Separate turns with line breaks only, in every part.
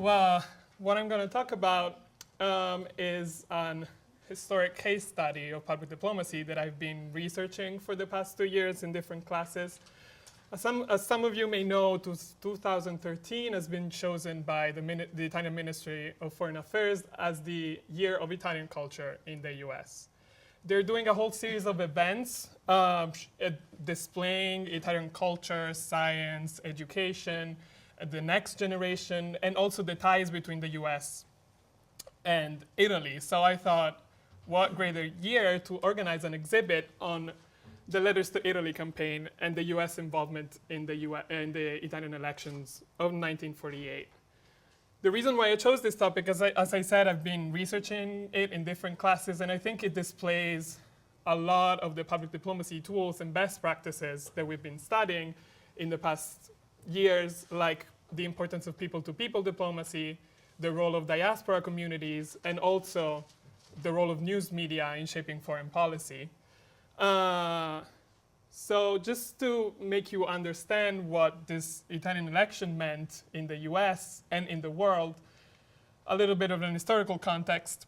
Well, what I'm going to talk about is an historic case study of public diplomacy that I've been researching for the past 2 years in different classes. As some of you may know, 2013 has been chosen by the Italian Ministry of Foreign Affairs as the year of Italian culture in the US. They're doing a whole series of events displaying Italian culture, science, education, the next generation, and also the ties between the US and Italy. So I thought, what greater year to organize an exhibit on the Letters to Italy campaign and the US involvement in the Italian elections of 1948. The reason why I chose this topic, as I said, I've been researching it in different classes, and I think it displays a lot of the public diplomacy tools and best practices that we've been studying in the past years, like the importance of people-to-people diplomacy, the role of diaspora communities, and also the role of news media in shaping foreign policy. So just to make you understand what this Italian election meant in the US and in the world, a little bit of an historical context.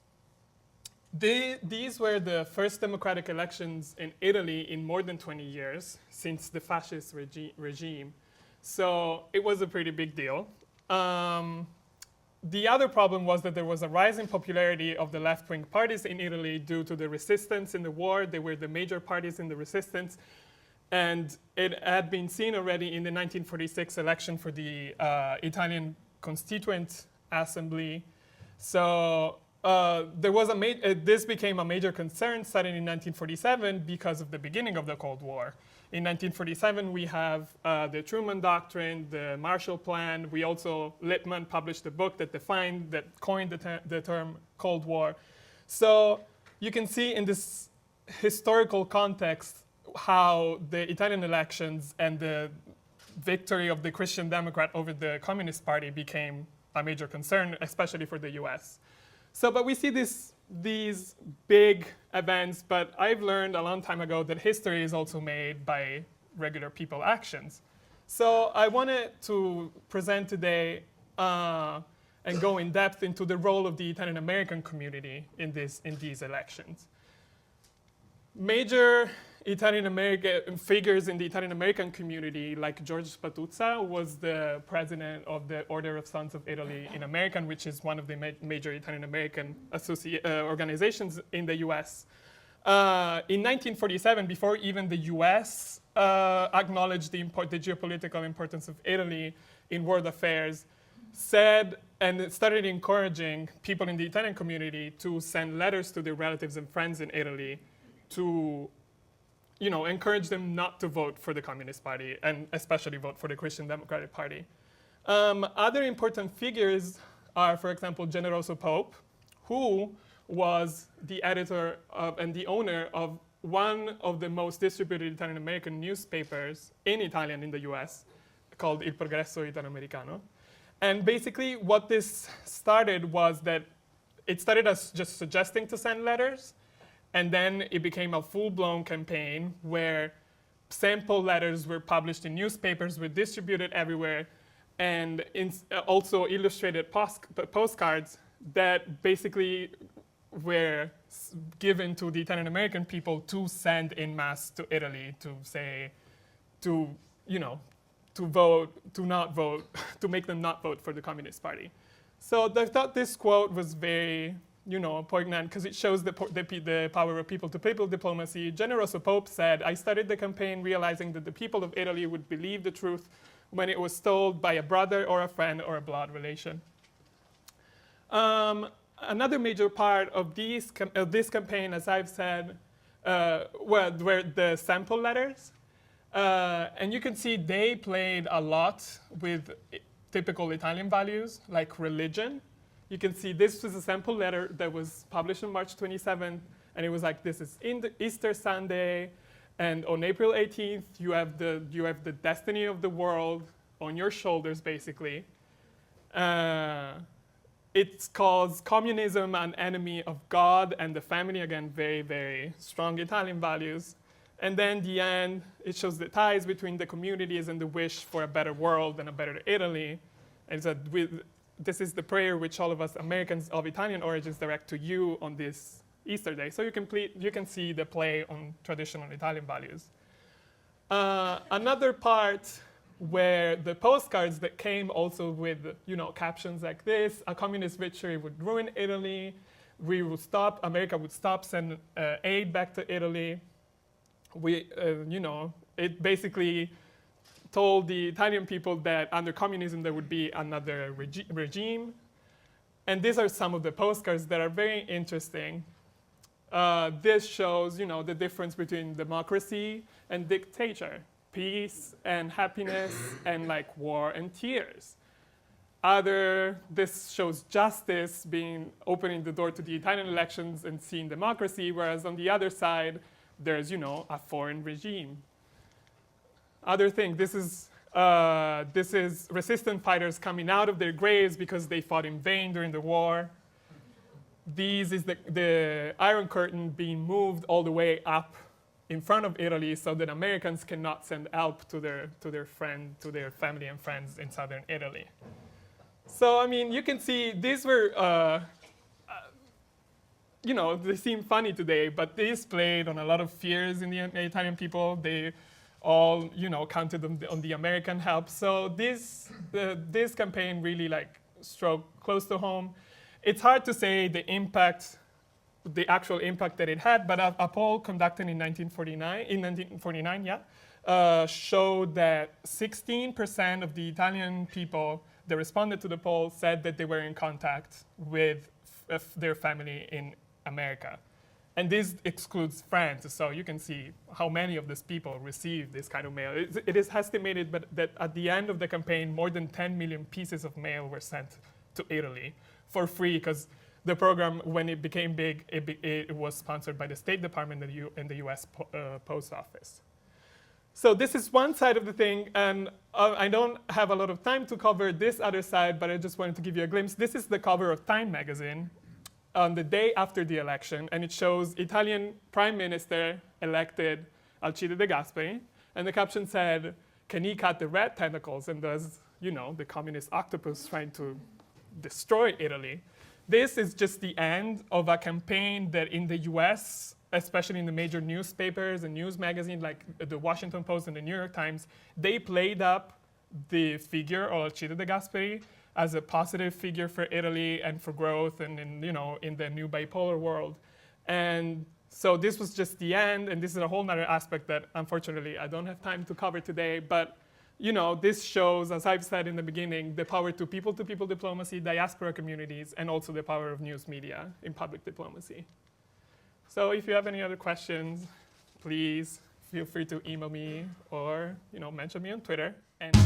These were the first democratic elections in Italy in more than 20 years since the fascist regime. So it was a pretty big deal. The other problem was that there was a rise in popularity of the left-wing parties in Italy due to the resistance in the war. They were the major parties in the resistance. And it had been seen already in the 1946 election for the Italian Constituent Assembly. So there was this became a major concern starting in 1947 because of the beginning of the Cold War. In 1947, we have the Truman Doctrine, the Marshall Plan. We also, Lippmann published a book that coined the term Cold War. So you can see in this historical context how the Italian elections and the victory of the Christian Democrat over the Communist Party became a major concern, especially for the US. So, but we see these big events, but I've learned a long time ago that history is also made by regular people actions. So I wanted to present today and go in depth into the role of the ItalianAmerican community in these elections. Major Italian-American figures in the Italian-American community, like George Spatuzza, was the president of the Order of Sons of Italy in American, which is one of the major Italian-American organizations in the US. In 1947, before even the US acknowledged the geopolitical importance of Italy in world affairs, said and started encouraging people in the Italian community to send letters to their relatives and friends in Italy to encourage them not to vote for the Communist Party and especially vote for the Christian Democratic Party. Other important figures are, for example, Generoso Pope, who was the editor and the owner of one of the most distributed Italian-American newspapers in Italian in the US, called Il Progresso Italo-Americano. And basically what this started was that it started as just suggesting to send letters, and then it became a full-blown campaign where sample letters were published in newspapers, were distributed everywhere, and also illustrated postcards that basically were given to the Italian-American people to send en masse to Italy to say, to vote, to not vote, to make them not vote for the Communist Party. So I thought this quote was very poignant because it shows the power of people-to-people diplomacy. Generoso Pope said, "I started the campaign realizing that the people of Italy would believe the truth when it was told by a brother or a friend or a blood relation." Another major part of this campaign, as I've said, were the sample letters. And you can see they played a lot with typical Italian values, like religion. You can see this was a sample letter that was published on March 27th, and it was like, this is Easter Sunday, and on April 18th, you have the destiny of the world on your shoulders, basically. It calls communism an enemy of God and the family, again, very, very strong Italian values. And then the end, it shows the ties between the communities and the wish for a better world and a better Italy. And so this is the prayer which all of us Americans of Italian origins direct to you on this Easter Day. So you can see the play on traditional Italian values. Another part where the postcards that came also with captions like this: a communist victory would ruin Italy. America would stop sending aid back to Italy. It basically told the Italian people that under communism there would be another regime. And these are some of the postcards that are very interesting. This shows, the difference between democracy and dictator, peace and happiness, and like war and tears. This shows justice opening the door to the Italian elections and seeing democracy, whereas on the other side, there's, a foreign regime. Other thing, this is resistance fighters coming out of their graves because they fought in vain during the war. This is the Iron Curtain being moved all the way up in front of Italy so that Americans cannot send help to their family and friends in southern Italy. So, you can see these were, they seem funny today, but these played on a lot of fears in the Italian people. They all, counted on the American help. So this campaign really struck close to home. It's hard to say the actual impact that it had, but a poll conducted in 1949, showed that 16% of the Italian people that responded to the poll said that they were in contact with their family in America. And this excludes France, so you can see how many of these people received this kind of mail. It is estimated that at the end of the campaign, more than 10 million pieces of mail were sent to Italy for free, because the program, when it became big, it was sponsored by the State Department and the US Post Office. So this is one side of the thing, and I don't have a lot of time to cover this other side, but I just wanted to give you a glimpse. This is the cover of Time magazine on the day after the election, and it shows Italian Prime Minister elected Alcide De Gasperi, and the caption said, "Can he cut the red tentacles?" And there's, the communist octopus trying to destroy Italy. This is just the end of a campaign that in the US, especially in the major newspapers and news magazines like the Washington Post and the New York Times, they played up the figure of Alcide De Gasperi as a positive figure for Italy and for growth and in the new bipolar world. And so this was just the end, and this is a whole other aspect that unfortunately I don't have time to cover today, but this shows, as I've said in the beginning, the power to people-to-people diplomacy, diaspora communities, and also the power of news media in public diplomacy. So if you have any other questions, please feel free to email me or mention me on Twitter. And